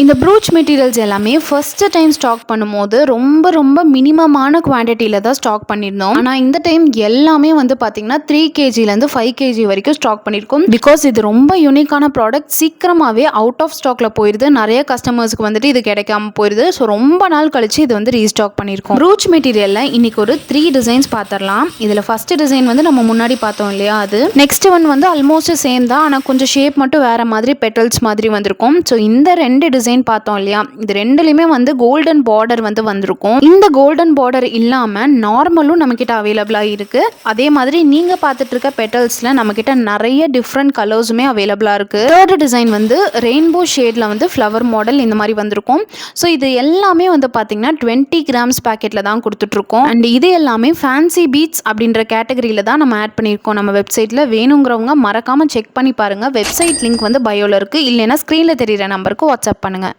இந்த brooch materials எல்லாமே first time stock பண்ணும்போது ரொம்ப மினிமமான குவான்டிட்டியில் தான் ஸ்டாக் பண்ணியிருந்தோம். ஆனால் இந்த டைம் எல்லாமே வந்து பார்த்தீங்கன்னா 3 kgலேருந்து 5 kg வரைக்கும் ஸ்டாக் பண்ணியிருக்கோம். பிகாஸ் இது ரொம்ப யூனிக்கான ப்ராடக்ட், சீக்கிரமாகவே அவுட் ஆஃப் ஸ்டாக்ல போயிடுது. நிறைய கஸ்டமர்ஸ்க்கு வந்துட்டு இது கிடைக்காம போயிடுது. ஸோ ரொம்ப நாள் கழிச்சு இது வந்து ரீஸ்டாக் பண்ணியிருக்கோம். ப்ரூச் மெட்டீரியலில் இன்னைக்கு ஒரு 3 டிசைன்ஸ் பார்த்துடலாம். இதில் ஃபர்ஸ்ட் டிசைன் வந்து நம்ம முன்னாடி பார்த்தோம் இல்லையா, அது நெக்ஸ்ட் ஒன் வந்து ஆல்மோஸ்ட் சேம் தான், ஆனால் கொஞ்சம் ஷேப் மட்டும் வேற மாதிரி பெட்டல்ஸ் மாதிரி வந்திருக்கும். ஸோ இந்த 2 டிசைன் பார்த்தோம் இல்லையா, இது ரெண்டுலையுமே வந்து கோல்டன் பார்டர் வந்து வந்திருக்கும். இந்த கோல்டன் பார்டர் இல்லாமல் நார்மலும் நம்மக்கிட்ட அவைலபிளாக இருக்கு. அதே மாதிரி நீங்கள் பார்த்துட்டு இருக்க பெட்டல்ஸில் நம்மக்கிட்ட நிறைய டிஃப்ரெண்ட் கலர்ஸுமே அவைலபிளாக இருக்கு. தேர்ட் டிசைன் வந்து ரெயின்போ ஷேடில் வந்து ஃப்ளவர் மாடல் இந்த மாதிரி வந்திருக்கும். ஸோ இது எல்லாமே வந்து பார்த்தீங்கன்னா 20 grams பேக்கெட்டில் தான் கொடுத்துட்ருக்கோம். அண்ட் இது எல்லாமே ஃபேன்சி பீட்ஸ் அப்படின்ற கேட்டகரியில் தான் நம்ம ஆட் பண்ணியிருக்கோம். நம்ம வெப்சைட்டில் வேணுங்கிறவங்க மறக்காமல் செக் பண்ணி பாருங்கள். வெப்சைட் லிங்க் வந்து பயோவில் இருக்குது, இல்லைன்னா ஸ்க்ரீனில் தெரியிற நம்பருக்கு வாட்ஸ்அப் பண்ணுங்கள்.